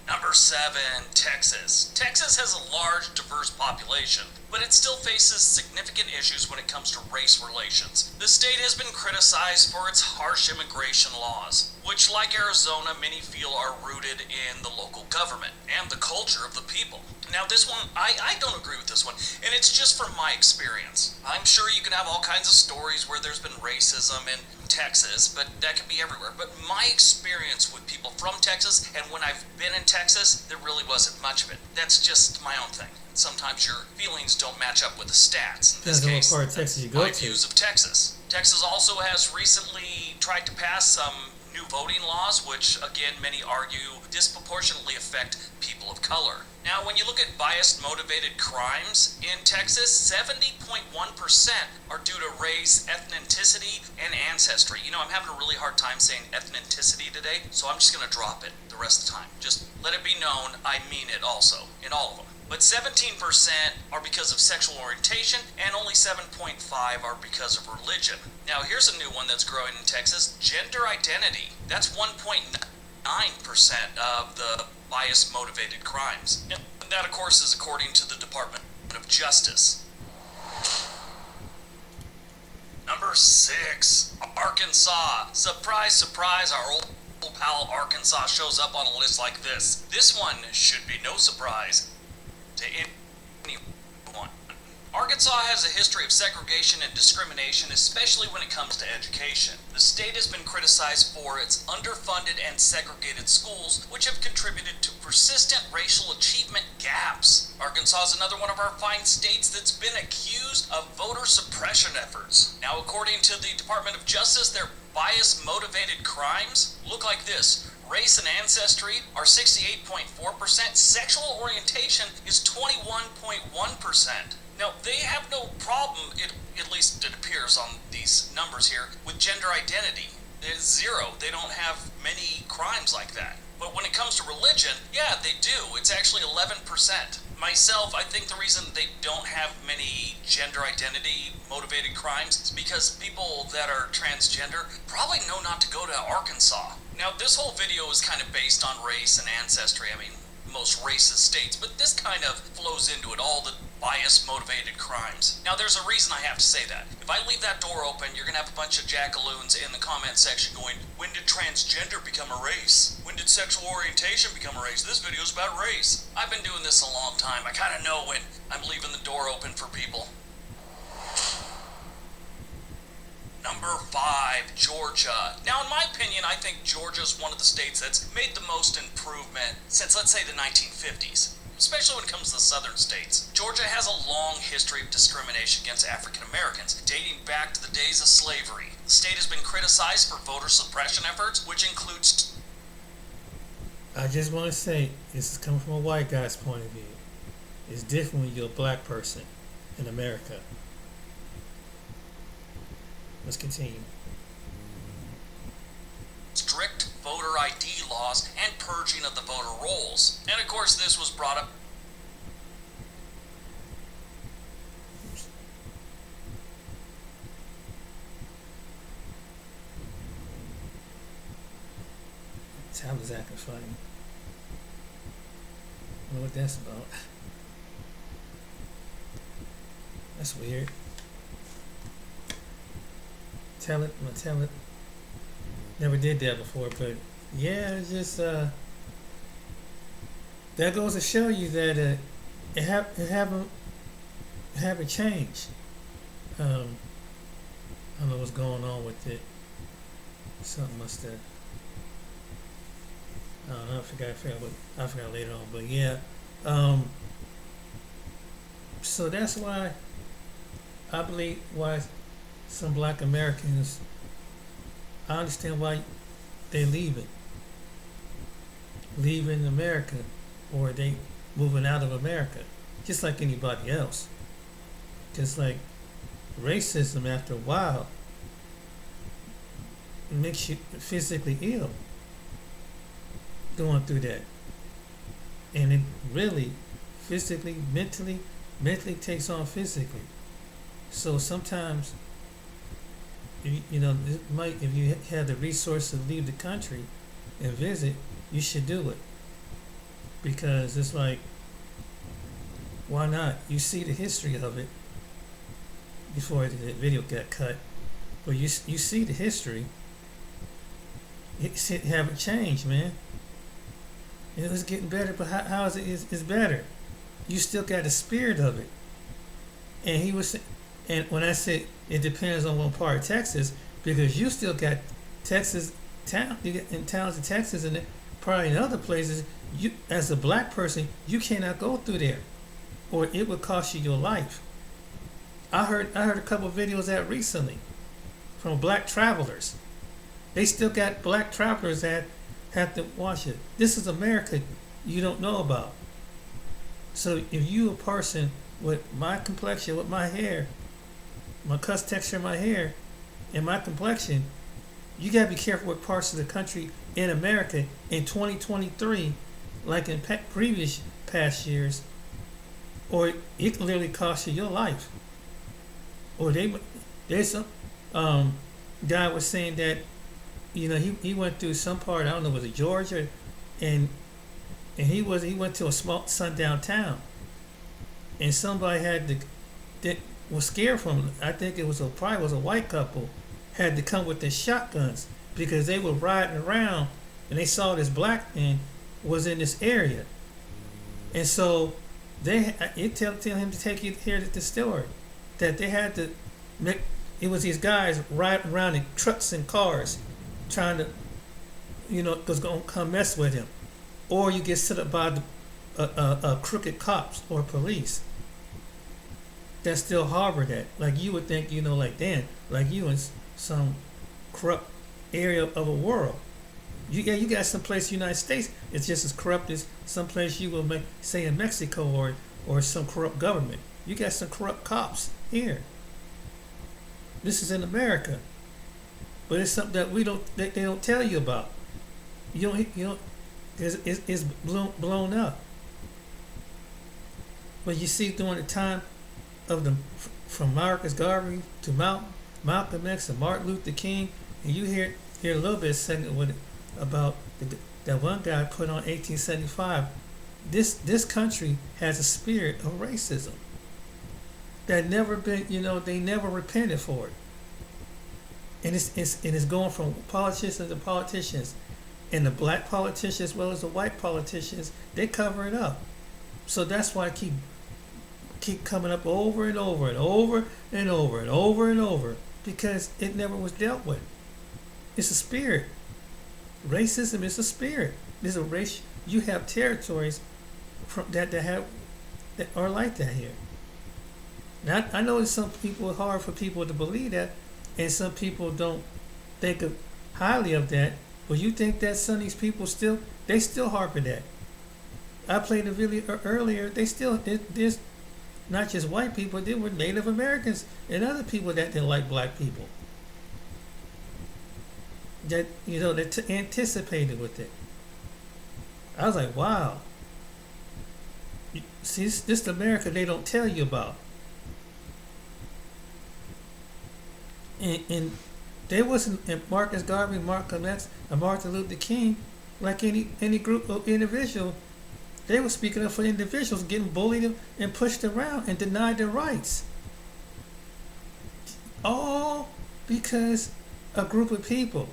Number 7, Texas. Texas has a large, diverse population, but it still faces significant issues when it comes to race relations. The state has been criticized for its harsh immigration laws, which, like Arizona, many feel are rooted in the local government and the culture of the people. Now, this one, I don't agree with this one, and it's just from my experience. I'm sure you can have all kinds of stories where there's been racism in Texas, but that can be everywhere. But my experience with people from Texas, and when I've been in Texas, there really wasn't much of it. That's just my own thing. Sometimes your feelings don't match up with the stats. In this Depends on what case, part of Texas you go my to. views of Texas. Texas also has recently tried to pass some new voting laws, which, again, many argue disproportionately affect people of color. Now, when you look at bias-motivated crimes in Texas, 70.1% are due to race, ethnicity, and ancestry. You know, I'm having a really hard time saying ethnicity today, so I'm just going to drop it the rest of the time. Just let it be known I mean it also, in all of them. But 17% are because of sexual orientation, and only 7.5% are because of religion. Now, here's a new one that's growing in Texas, gender identity. That's 1.9% of the bias-motivated crimes. And that, of course, is according to the Department of Justice. Number 6, Arkansas. Surprise, surprise, our old pal Arkansas shows up on a list like this. This one should be no surprise to anyone. Arkansas has a history of segregation and discrimination, especially when it comes to education. The state has been criticized for its underfunded and segregated schools, which have contributed to persistent racial achievement gaps. Arkansas is another one of our fine states that's been accused of voter suppression efforts. Now, according to the Department of Justice, their bias-motivated crimes look like this. Race and ancestry are 68.4%. Sexual orientation is 21.1%. Now, they have no problem, at least it appears on these numbers here, with gender identity. It's 0. They don't have many crimes like that. But when it comes to religion, yeah, they do. It's actually 11%. Myself, I think the reason they don't have many gender identity motivated crimes is because people that are transgender probably know not to go to Arkansas. Now, this whole video is kind of based on race and ancestry. I mean, most racist states, but this kind of flows into it, all the bias-motivated crimes. Now, there's a reason I have to say that. If I leave that door open, you're going to have a bunch of jackaloons in the comment section going, when did transgender become a race? When did sexual orientation become a race? This video is about race. I've been doing this a long time. I kind of know when I'm leaving the door open for people. Number 5, Georgia. Now, in my opinion, I think Georgia is one of the states that's made the most improvement since, let's say, the 1950s. especially when it comes to the southern states. Georgia has a long history of discrimination against African Americans, dating back to the days of slavery. The state has been criticized for voter suppression efforts, which includes... I just want to say, this is coming from a white guy's point of view. It's different when you're a black person in America. Let's continue. Strict voter ID laws and purging of the voter rolls. And of course, this was brought up. Tom is acting funny. I don't know what that's about. That's weird. Tell it. Never did that before, but yeah, it's just that goes to show you that it haven't changed. I don't know what's going on with it. Something must have. I don't know. I forgot later on, but yeah. So that's why I believe why some black Americans. I understand why they leaving America, or they moving out of America, just like anybody else. Just like racism, after a while, it makes you physically ill going through that, and it really physically, mentally takes on physically. So sometimes, you know, if you have the resources to leave the country and visit, you should do it, because it's like, why not? You see the history of it before the video got cut, but you see the history. It haven't changed, man. It was getting better, but how is it? It's better. You still got the spirit of it. And he was, and when I said it depends on what part of Texas, because you still got Texas town, you get in towns in Texas and probably in other places. You, as a black person, you cannot go through there, or it would cost you your life. I heard a couple of videos out recently from black travelers. They still got black travelers that have to watch it. This is America you don't know about. So if you a person with my complexion, with my hair, my cuss texture of my hair, and my complexion, you gotta be careful what parts of the country in America in 2023, like in previous past years, or it can literally cost you your life. Or there's some guy was saying that, you know, he went through some part, I don't know, was it Georgia, and he went to a small sundown town, and somebody that was scared from him. I think it was probably was a white couple, had to come with their shotguns because they were riding around and they saw this black man was in this area, and so it tell him to take you here to the story that they had to make. It was these guys riding around in trucks and cars, trying to, you know, was gonna come mess with him, or you get set up by the crooked cops or police that still harbor that. Like you would think, you know, like Dan, like you in some corrupt area of a world. You got some place in the United States it's just as corrupt as some place you will say in Mexico or some corrupt government. You got some corrupt cops here. This is in America, but it's something that they don't tell you about. You don't. It's blown up. But you see, during the time of from Marcus Garvey to Malcolm X and Martin Luther King, and you hear a little bit second with it about that one guy put on 1875. This country has a spirit of racism that never been, you know, they never repented for it, and it's going from politicians to politicians, and the black politicians as well as the white politicians, they cover it up. So that's why I keep coming up over and over and over and over and over and over, because it never was dealt with. It's a spirit. Racism is a spirit. There's a race. You have territories that are like that here. Now I know some people it's hard for people to believe that, and some people don't think highly of that. But you think that some of these people still harp at that. I played the video earlier. There's not just white people. There were Native Americans and other people that didn't like black people. That that anticipated with it. I was like, wow. See, this America they don't tell you about. And they wasn't Marcus Garvey, Malcolm X, and Martin Luther King like any group of individual. They were speaking up for individuals getting bullied and pushed around and denied their rights. All because a group of people.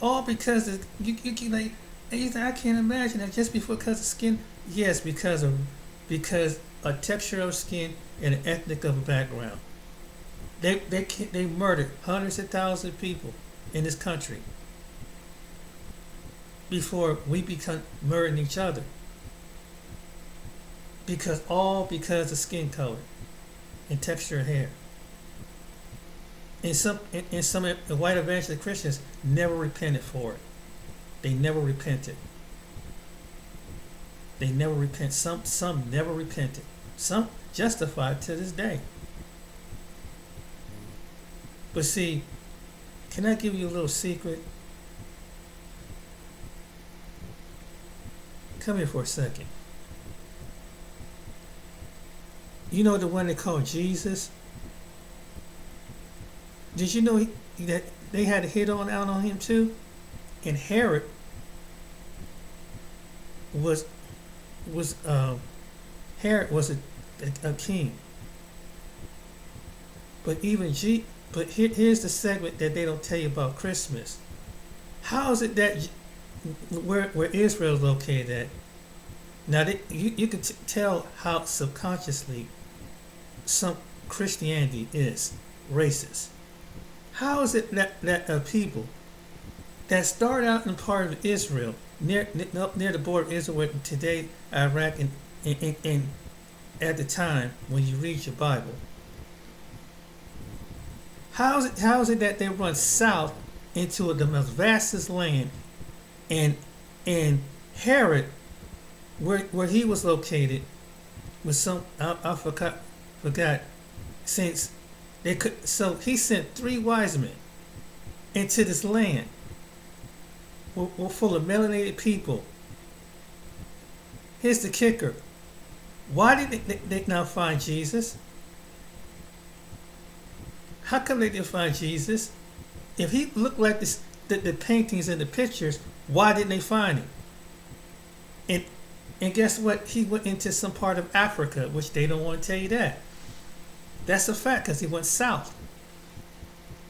All because you like I can't imagine that just because of skin. Yes, because a texture of skin and an ethnic of background. They murdered hundreds of thousands of people in this country before we become murdering each other. Because of skin color and texture of hair. And some white evangelical Christians never repented for it. They never repented. They never repent. Some never repented. Some justified to this day. But see, can I give you a little secret? Come here for a second. You know the one they call Jesus? Did you know that they had a hit out on him too? And Herod was a king. But here's the segment that they don't tell you about Christmas. How is it that where Israel is located at? Now you can tell how subconsciously some Christianity is racist. How is it that a people that start out in part of Israel near the border of Israel with today Iraq and at the time when you read your Bible, how is it that they run south into the most vastest land, and Herod, where he was located, was some I forgot since they could. So he sent 3 wise men into this land were full of melanated people. Here's the kicker. Why did they not find Jesus? How come they didn't find Jesus? If he looked like the paintings and the pictures, why didn't they find him? And guess what? He went into some part of Africa, which they don't want to tell you that. That's a fact, because he went south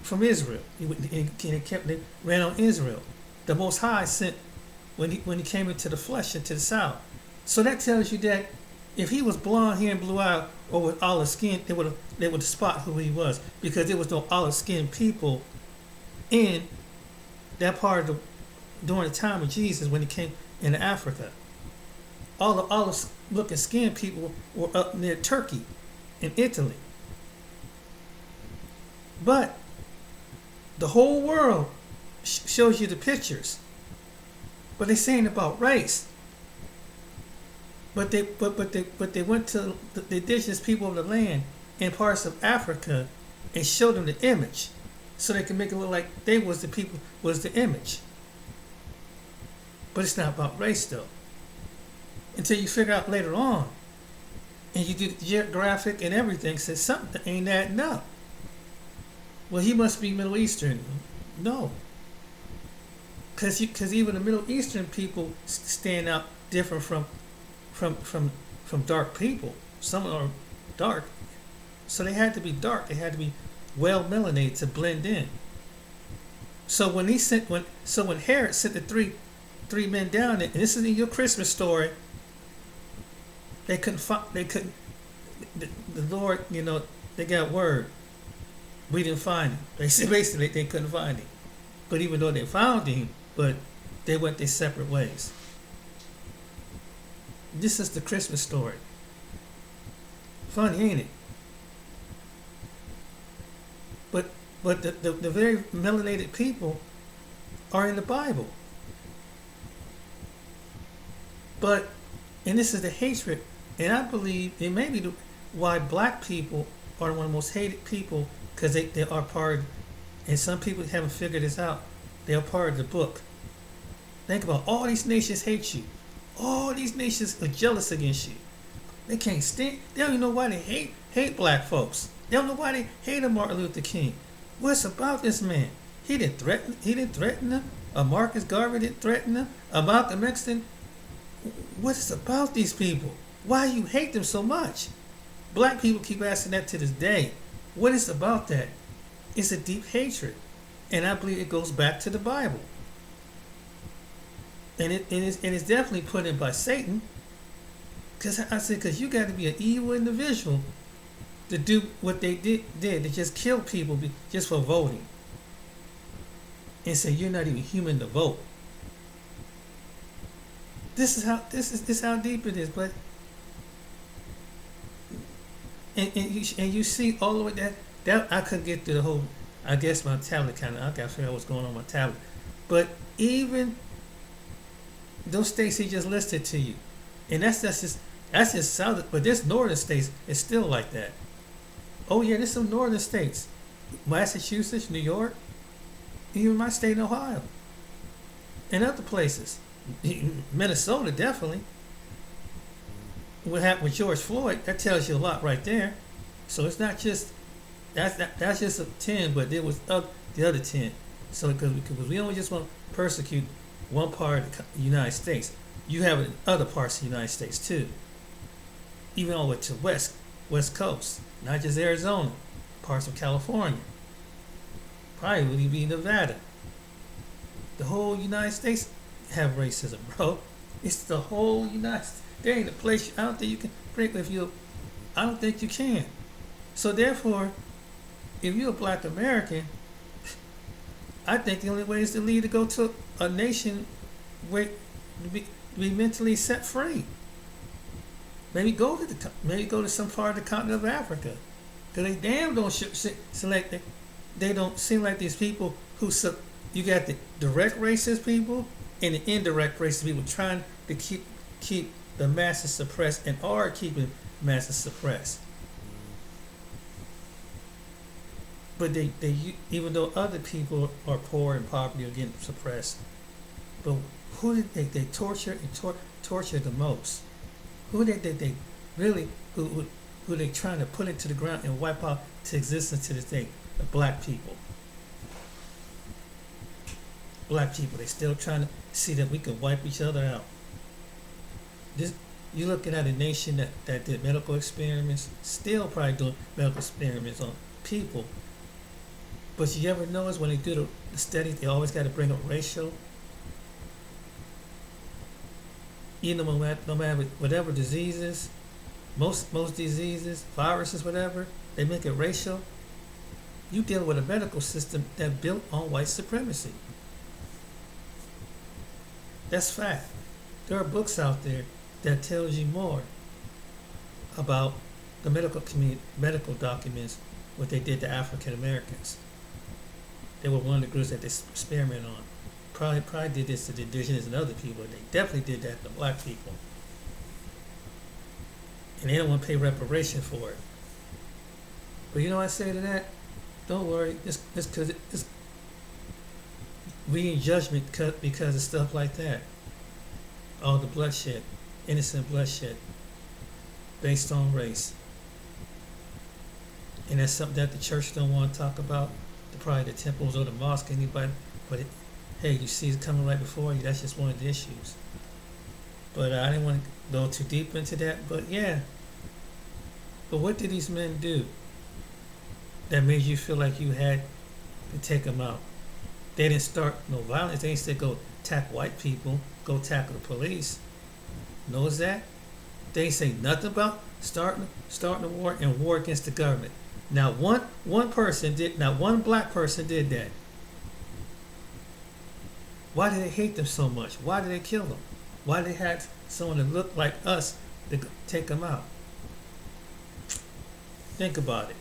from Israel. They ran on Israel. The Most High sent when he came into the flesh into the south. So that tells you that if he was blonde hair and blue eye or with olive skin, they would spot who he was, because there was no olive skinned people in that part of during the time of Jesus when he came into Africa. All the olive looking skinned people were up near Turkey and Italy. But the whole world shows you the pictures. But they're saying about race. But they went to the indigenous people of the land in parts of Africa and showed them the image, so they can make it look like they was the people, was the image. But it's not about race though. Until you figure out later on, and you do the geographic and everything, says something ain't adding up. Well, he must be Middle Eastern. No. Because even the Middle Eastern people stand out different from dark people. Some are dark. So they had to be dark. They had to be well melanated to blend in. So when Herod sent the three men down there, and this is in your Christmas story, the Lord, they got word. We didn't find him. They said basically they couldn't find him. But even though they found him, but they went their separate ways. this is the Christmas story. Funny, ain't it? But the very melanated people are in the Bible. But, and this is the hatred, and I believe it may be why black people are one of the most hated people, because they are part, and some people haven't figured this out, they are part of the book. Think about all these nations hate you. All these nations are jealous against you. They can't stand, they don't even know why they hate black folks. They don't know why they hated Martin Luther King. What's about this man? He didn't threaten them. A Marcus Garvey didn't threaten them. A Malcolm X didn't. What is about these people? Why you hate them so much? Black people keep asking that to this day. What is about that? It's a deep hatred. And I believe it goes back to the Bible. And it's definitely put in by Satan. Because you got to be an evil individual to do what they did to just kill people just for voting. And say you're not even human to vote. This is how deep it is, but and you see all the way that I couldn't get through the whole. I guess my tablet I got to figure out what's going on my tablet, but even those states he just listed to you, and that's just southern, but this northern states is still like that. Oh yeah, there's some northern states, Massachusetts, New York, even my state in Ohio, and other places. Minnesota definitely. What happened with George Floyd, that tells you a lot right there. So it's not just that's just a 10, but there was the other 10. So because we don't just want to persecute one part of the United States, you have it in other parts of the United States too. Even all the way to West Coast, not just Arizona, parts of California, probably would even be Nevada. The whole United States have racism, bro. It's the whole United States. There ain't a place I don't think you can break with you. I don't think you can. So therefore, if you're a black American, I think the only way is to leave to go to a nation where to be mentally set free. Maybe go to some part of the continent of Africa, because they damn don't select. They don't seem like these people who you got the direct racist people and the indirect racist people trying to keep the masses suppressed and are keeping masses suppressed. But they even though other people are poor and poverty are getting suppressed, but who did they torture and torture the most? Who did they really who they trying to put into the ground and wipe out to existence to this day? The black people. Black people, they still trying to see that we can wipe each other out. You're looking at a nation that did medical experiments, still probably doing medical experiments on people. But you ever notice when they do the studies, they always got to bring up racial. You know, no matter whatever diseases, most diseases, viruses, whatever, they make it racial. You deal with a medical system that built on white supremacy. That's fact. There are books out there that tells you more about the medical community, medical documents, what they did to African Americans. They were one of the groups that they experimented on. Probably did this to the indigenous and other people. They definitely did that to black people. And they don't want to pay reparation for it. But you know what I say to that? Don't worry. It's because we in judgment because of stuff like that. All the bloodshed, innocent bloodshed, based on race. And that's something that the church don't want to talk about. Probably the temples or the mosque, anybody. But hey, you see it coming right before you. That's just one of the issues. But I didn't want to go too deep into that. But yeah. But what did these men do that made you feel like you had to take them out? They didn't start no violence. They didn't say go attack white people, go tackle the police. Knows that? They didn't say nothing about starting a war and war against the government. Now one black person did that. Why did they hate them so much? Why did they kill them? Why they had someone that looked like us to take them out? Think about it.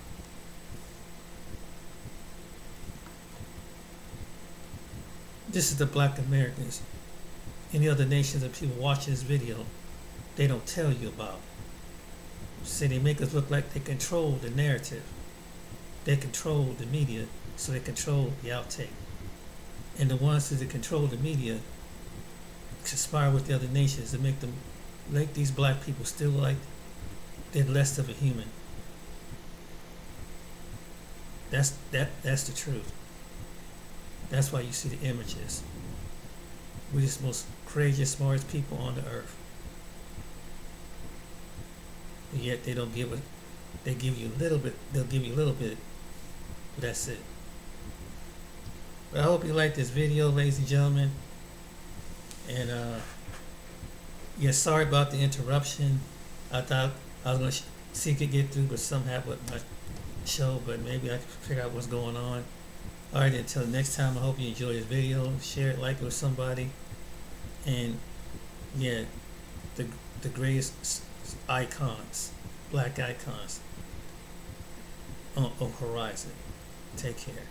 This is the black Americans. Any other nations of people watching this video, they don't tell you about. Say they make us look like they control the narrative. They control the media, so they control the outtake. And the ones that control the media conspire with the other nations to make these black people still like they're less of a human. That's the truth. That's why you see the images. We're just the most craziest, smartest people on the earth. But yet they don't give it. They give you a little bit. They'll give you a little bit, but that's it. But I hope you like this video, ladies and gentlemen. And yeah, sorry about the interruption. I thought I was gonna see if I could get through, but something happened with my show. But maybe I can figure out what's going on. All right, until next time, I hope you enjoy this video. Share it, like it with somebody. And yeah, the greatest icons, black icons on horizon. Take care.